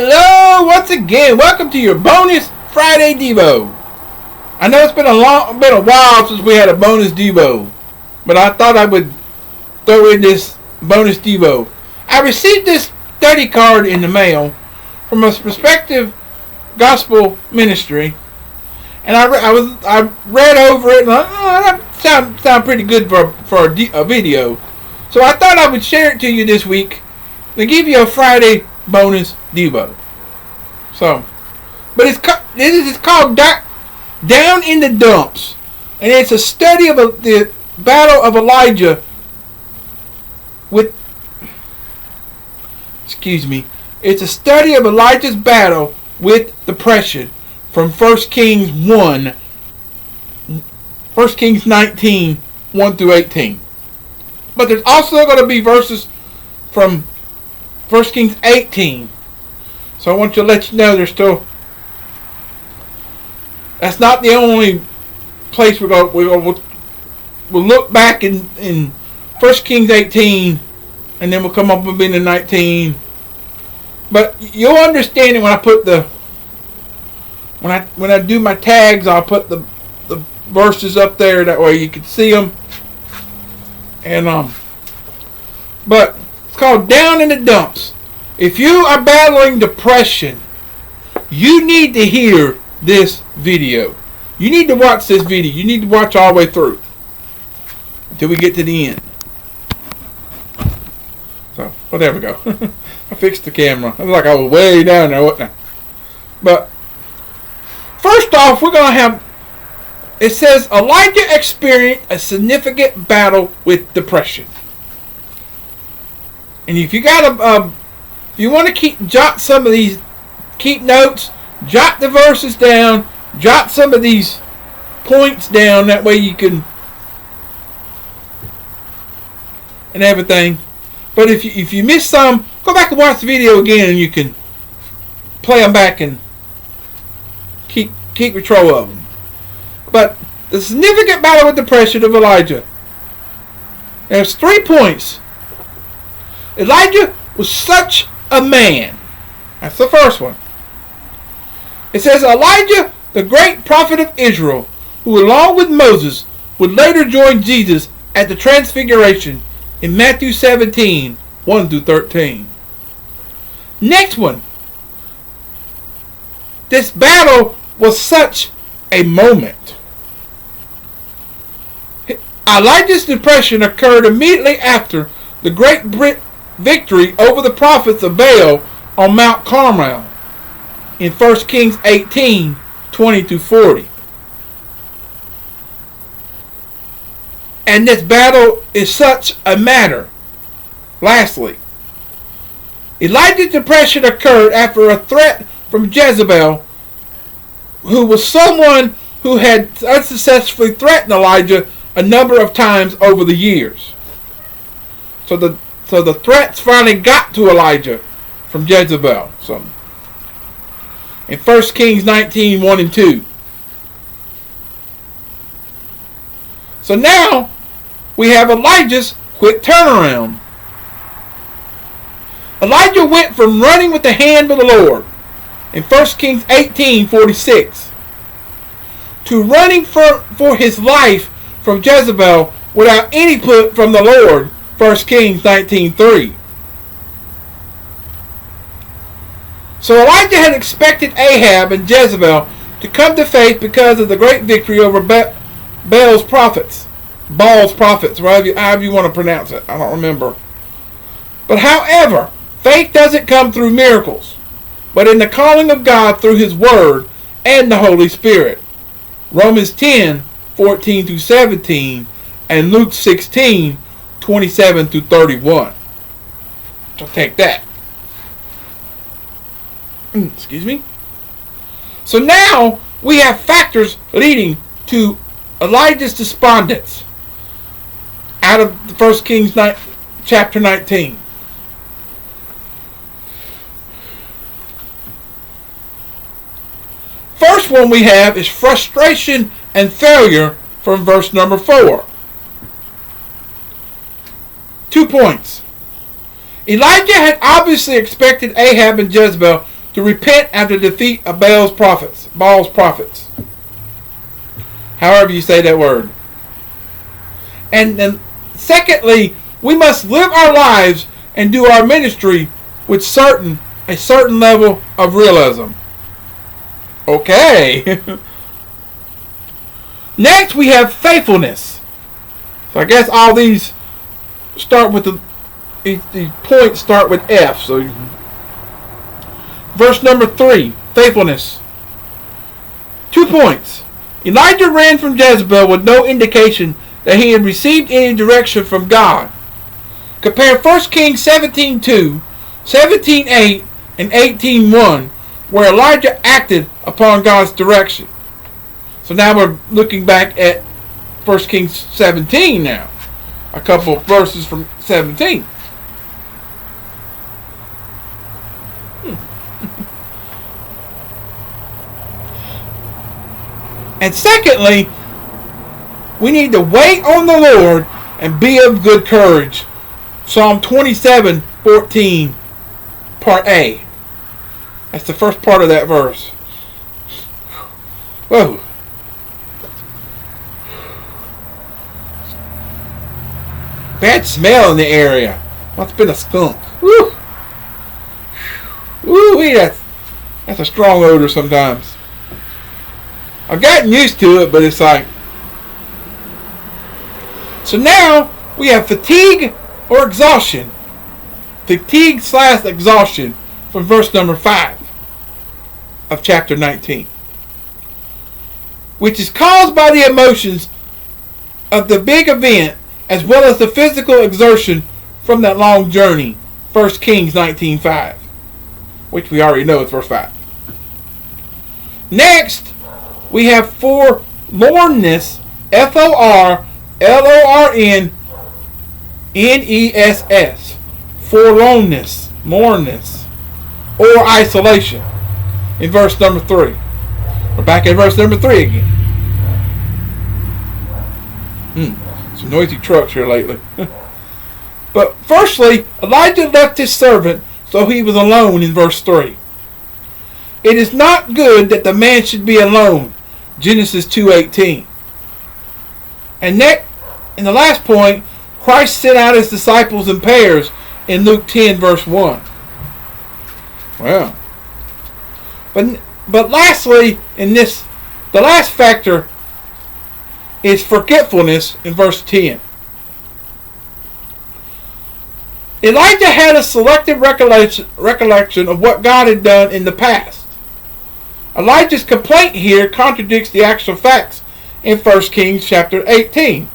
Hello, once again. Welcome to your Bonus Friday Devo. I know it's been a while since we had a Bonus Devo, but I thought I would throw in this Bonus Devo. I received this study card in the mail from a prospective gospel ministry, and I read over it and that sound pretty good for a video. So I thought I would share it to you this week and give you a Friday Bonus Devo. So, but it's called Down in the Dumps, and it's a study of the battle of Elijah with. It's a study of Elijah's battle with depression from 1 Kings 19, 1 through 18. But there's also going to be verses from 1 Kings 18. So I want to let you know that's not the only place we'll look back in 1 Kings 18, and then we'll come up with in 19. But you'll understand it when I do my tags. I'll put the verses up there, that way you can see them. And but it's called Down in the Dumps. If you are battling depression, you need to hear this video. You need to watch this video. You need to watch all the way through until we get to the end. So, well, there we go. I fixed the camera. It was like I was way down there, wasn't I? But first off, we're going to have. It says Elijah experienced a significant battle with depression. And if you got if you want to keep notes, jot the verses down, jot some of these points down. That way you can, and everything. But if you miss some, go back and watch the video again, and you can play them back and keep control of them. But the significant battle with depression of Elijah. There's 3 points. Elijah was such a man. That's the first one. It says Elijah, the great prophet of Israel, who along with Moses would later join Jesus at the Transfiguration in Matthew 17, 1 through 13. Next one. This battle was such a moment. Elijah's depression occurred immediately after the great victory over the prophets of Baal on Mount Carmel in 1 Kings 18, 20 through 40. And this battle is such a matter. Lastly, Elijah's depression occurred after a threat from Jezebel, who was someone who had unsuccessfully threatened Elijah a number of times over the years. So the threats finally got to Elijah from Jezebel. So in 1 Kings 19, 1 and 2. So now we have Elijah's quick turnaround. Elijah went from running with the hand of the Lord in 1 Kings 18:46 to running for his life from Jezebel without any input from the Lord, 1 Kings 19:3. So Elijah had expected Ahab and Jezebel to come to faith because of the great victory over Baal's prophets, however you want to pronounce it. I don't remember. But however, faith doesn't come through miracles, but in the calling of God through His Word and the Holy Spirit. Romans 10, 14 through 17, and Luke 16, 27 through 31. So take that. Excuse me. So now we have factors leading to Elijah's despondence out of 1 Kings chapter 19. First one we have is frustration and failure from verse number 4. 2 points. Elijah had obviously expected Ahab and Jezebel to repent after the defeat of Baal's prophets. However you say that word. And then secondly, we must live our lives and do our ministry with a certain level of realism. Okay. Next we have faithfulness. So I guess all these start with these points start with F. So verse number 3, faithfulness. 2 points. Elijah ran from Jezebel with no indication that he had received any direction from God. Compare 1 Kings 17:2, 17:8, and 18:1, where Elijah acted upon God's direction. So now we're looking back at 1 Kings 17 now. A couple of verses from 17. And secondly, we need to wait on the Lord and be of good courage. Psalm 27:14, part A. That's the first part of that verse. Whoa. Bad smell in the area. Must have been a skunk. Woo. Woo, that's a strong odor sometimes. I've gotten used to it, but it's like... So now we have fatigue or exhaustion. Fatigue/exhaustion from verse number 5 of chapter 19. Which is caused by the emotions of the big event as well as the physical exertion from that long journey. 1 Kings 19:5. Which we already know is verse 5. Next, we have forlornness. Forlornness. Forlornness. Or isolation. In verse number 3. We're back at verse number 3 again. Some noisy trucks here lately. But firstly, Elijah left his servant, so he was alone in verse 3. It is not good that the man should be alone. Genesis 2:18. And the last point, Christ sent out his disciples in pairs in Luke 10 verse 1. Well. But lastly, the last factor is forgetfulness in verse 10. Elijah had a selective recollection of what God had done in the past. Elijah's complaint here contradicts the actual facts in 1 Kings chapter 18.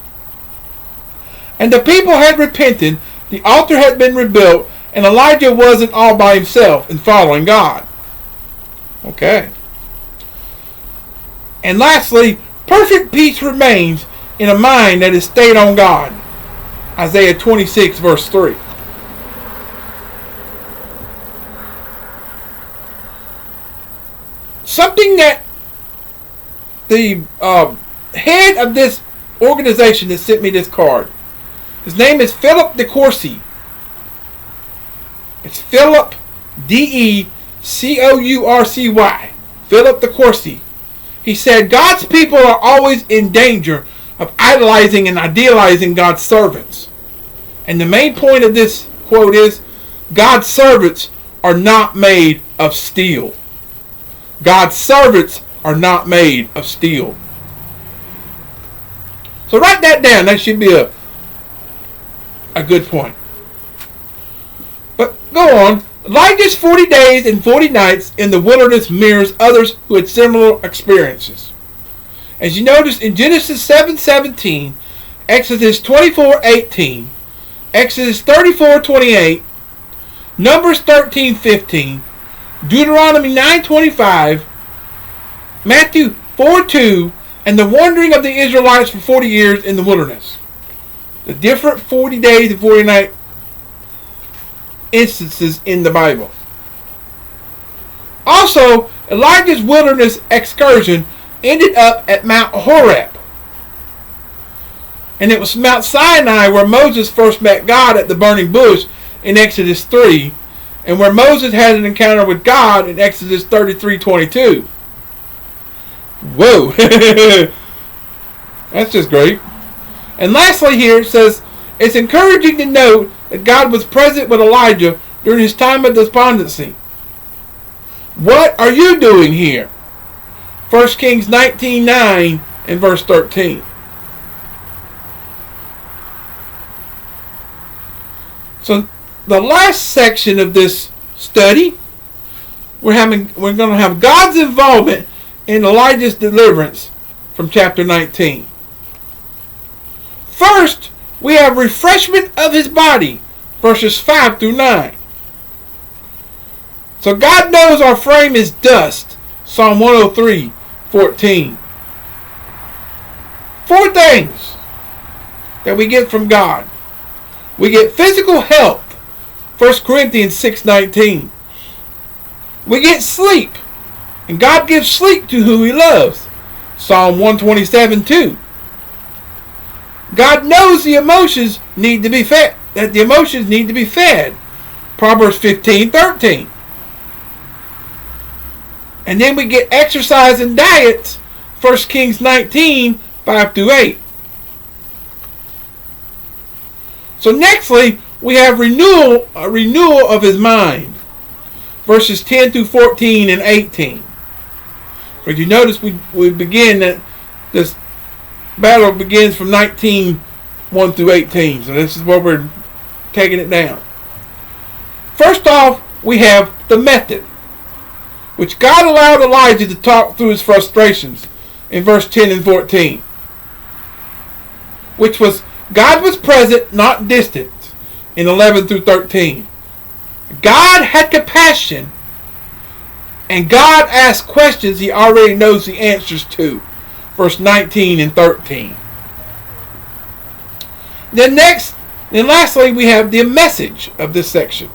And the people had repented, the altar had been rebuilt, and Elijah wasn't all by himself in following God. Okay. And lastly, perfect peace remains in a mind that is stayed on God. Isaiah 26 verse 3. Something that the head of this organization that sent me this card, his name is Philip DeCourcy. It's Philip DeCourcy. Philip DeCourcy. He said, God's people are always in danger of idolizing and idealizing God's servants. And the main point of this quote is, God's servants are not made of steel. God's servants are not made of steel. So write that down. That should be a good point. But go on. Elijah's 40 days and 40 nights in the wilderness mirrors others who had similar experiences. As you notice in Genesis 7:17, Exodus 24:18, Exodus 34:28, Numbers 13:15, Deuteronomy 9:25, Matthew 4:2, and the wandering of the Israelites for 40 years in the wilderness. The different 40 days and 40 night instances in the Bible. Also, Elijah's wilderness excursion ended up at Mount Horeb. And it was Mount Sinai where Moses first met God at the burning bush in Exodus 3. and where Moses had an encounter with God in Exodus 33:22. Whoa. That's just great. And lastly here it says, it's encouraging to note that God was present with Elijah during his time of despondency. What are you doing here? 1 Kings 19:9 and verse 13. So the last section of this study, we're going to have God's involvement in Elijah's deliverance from chapter 19. First, we have refreshment of his body, verses 5 through 9. So God knows our frame is dust, Psalm 103:14. Four things that we get from God. We get physical health, 1 Corinthians 6:19. We get sleep, and God gives sleep to who he loves, Psalm 127:2. God knows the emotions need to be fed, Proverbs 15:13. And then we get exercise and diets, 1 Kings 19:5 through 8. So nextly, we have a renewal of his mind, verses 10 through 14 and 18. But you notice we begin that this battle begins from 19:1 through 18. So this is where we're taking it down. First off, we have the method, which God allowed Elijah to talk through his frustrations in verse 10 and 14. Which was, God was present, not distant, in 11 through 13. God had compassion, and God asked questions he already knows the answers to, verse 19 and 13. Then lastly, we have the message of this section,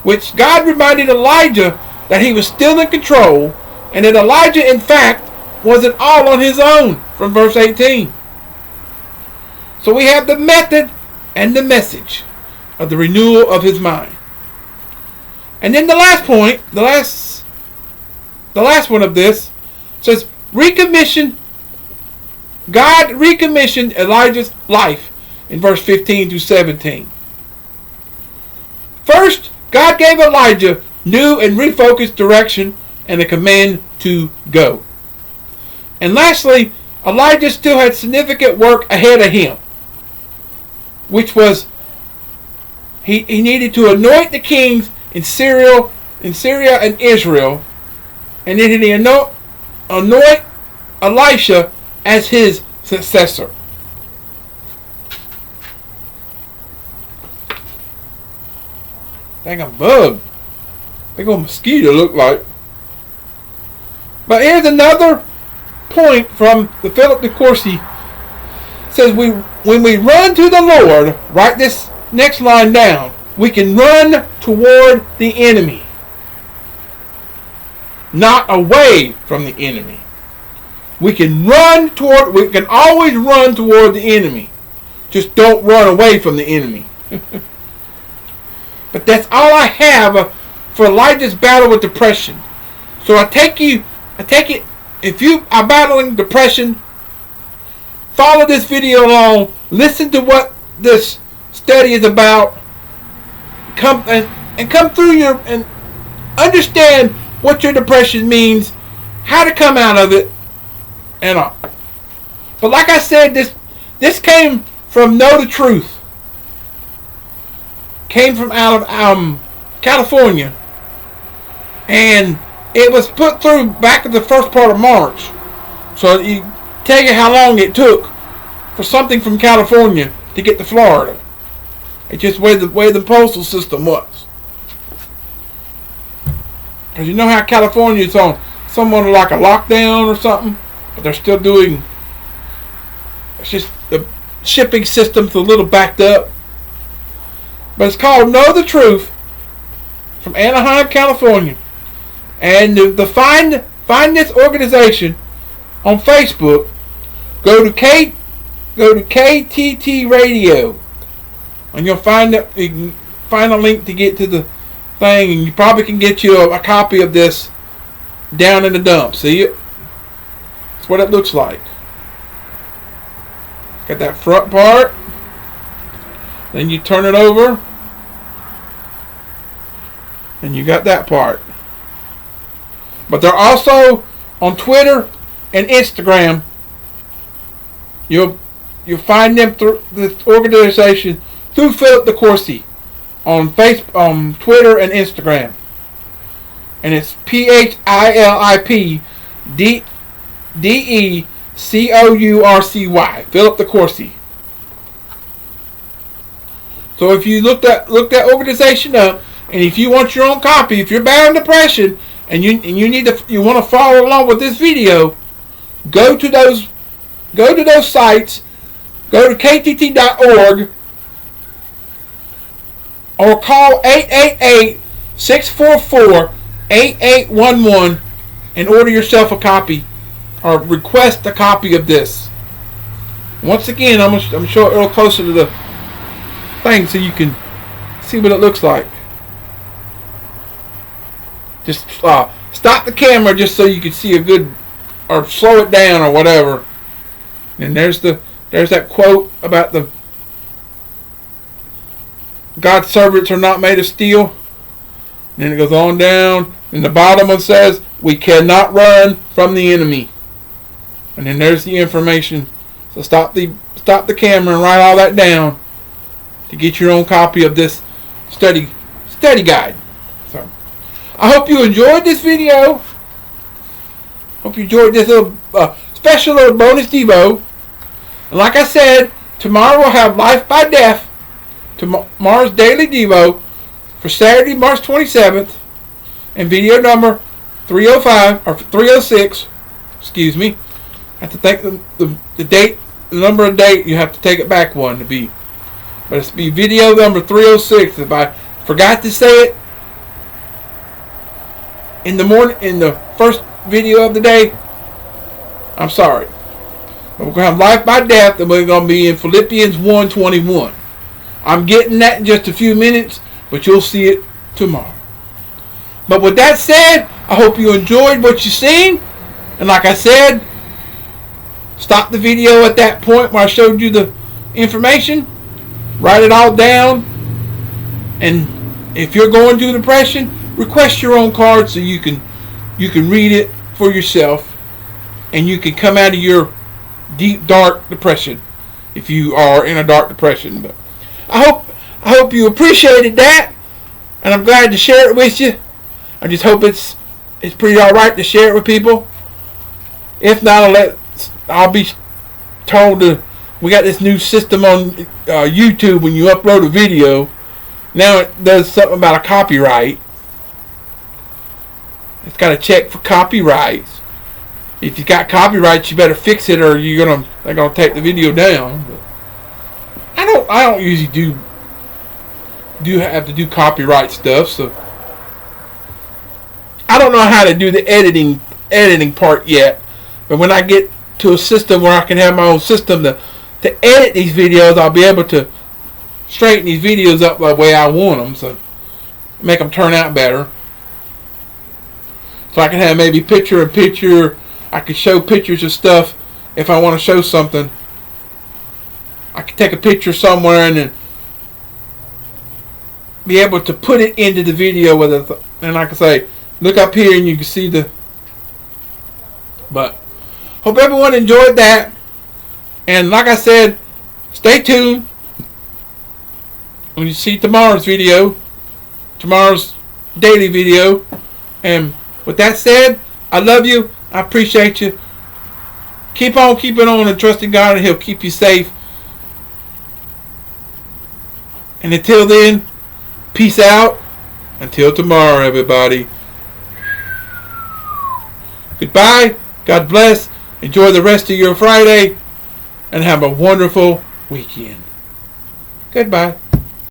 which God reminded Elijah that he was still in control, and that Elijah, in fact, wasn't all on his own, from verse 18. So we have the method and the message of the renewal of his mind. And then the last point, the last one of this, says, God recommissioned Elijah's life in verse 15 to 17. First, God gave Elijah new and refocused direction and a command to go. And lastly, Elijah still had significant work ahead of him, which was he needed to anoint the kings in Syria and Israel, and then he anoint Elisha as his successor. Dang, I'm bugged. Big old mosquito look like. But here's another point from the Philip de Courcy. It says when we run to the Lord, write this next line down, we can run toward the enemy, not away from the enemy. We can always run toward the enemy. Just don't run away from the enemy. But that's all I have for Elijah's battle with depression. So I take it, if you are battling depression, follow this video along, listen to what this study is about, come through and understand what your depression means, how to come out of it, and all. But like I said, this came from Know the Truth. Came from out of California, and it was put through back in the first part of March. So you tell you how long it took for something from California to get to Florida. It's just where the postal system was. Because you know how California is on somewhat like a lockdown or something, but they're still doing. It's just the shipping system's a little backed up. But it's called Know the Truth from Anaheim, California. And to find this organization on Facebook, go to KTT Radio, and you can find a link to get to thing, and you probably can get you a copy of this down in the dump. See it? That's what it looks like. Got that front part. Then you turn it over, and you got that part. But they're also on Twitter and Instagram. You'll find them through this organization through Philip DeCourcy on Twitter and Instagram, and it's PhilipDeCourcy, Philip DeCourcy. So if you look that organization up, and if you want your own copy, if you're battling depression and you want to follow along with this video, go to those sites, go to ktt.org, or call 888-644-8811 and order yourself a copy, or request a copy of this. Once again, I'm going to show it a little closer to the thing so you can see what it looks like. Just stop the camera just so you can see a good, or slow it down or whatever. And there's that quote about the God's servants are not made of steel. And then it goes on down, and the bottom one says, we cannot run from the enemy. And then there's the information. So stop the camera and write all that down to get your own copy of this study guide. So I hope you enjoyed this video. Hope you enjoyed this little special little bonus Devo. And like I said, tomorrow we'll have Life by Death, tomorrow's daily Devo for Saturday, March 27th, and video number 305 or 306. Excuse me. I have to think the date, the number of date. You have to take it back one to be. But it's be video number 306. If I forgot to say it in the morning, in the first video of the day, I'm sorry. But we're going to have Life by Death, and we're going to be in Philippians 1:21. I'm getting that in just a few minutes, but you'll see it tomorrow. But with that said, I hope you enjoyed what you've seen. And like I said, stop the video at that point where I showed you the information. Write it all down. And if you're going through depression, request your own card so you can read it for yourself, and you can come out of your deep dark depression if you are in a dark depression. But I hope you appreciated that, and I'm glad to share it with you. I just hope it's pretty alright to share it with people. If not, I'll be told to. We got this new system on YouTube. When you upload a video, now it does something about a copyright. It's got to check for copyrights. If you got copyrights, you better fix it, or they're gonna take the video down. But I don't usually do have to do copyright stuff, so I don't know how to do the editing part yet. But when I get to a system where I can have my own system to edit these videos, I'll be able to straighten these videos up the way I want them, so make them turn out better. So I can have maybe picture-in-picture. I can show pictures of stuff if I want to show something. I can take a picture somewhere and then be able to put it into the video with it. And I can say, look up here and you can see the. But hope everyone enjoyed that. And like I said, stay tuned when you see tomorrow's video, tomorrow's daily video. And with that said, I love you. I appreciate you. Keep on keeping on and trusting God, and He'll keep you safe. And until then, peace out. Until tomorrow, everybody. Goodbye. God bless. Enjoy the rest of your Friday. And have a wonderful weekend. Goodbye.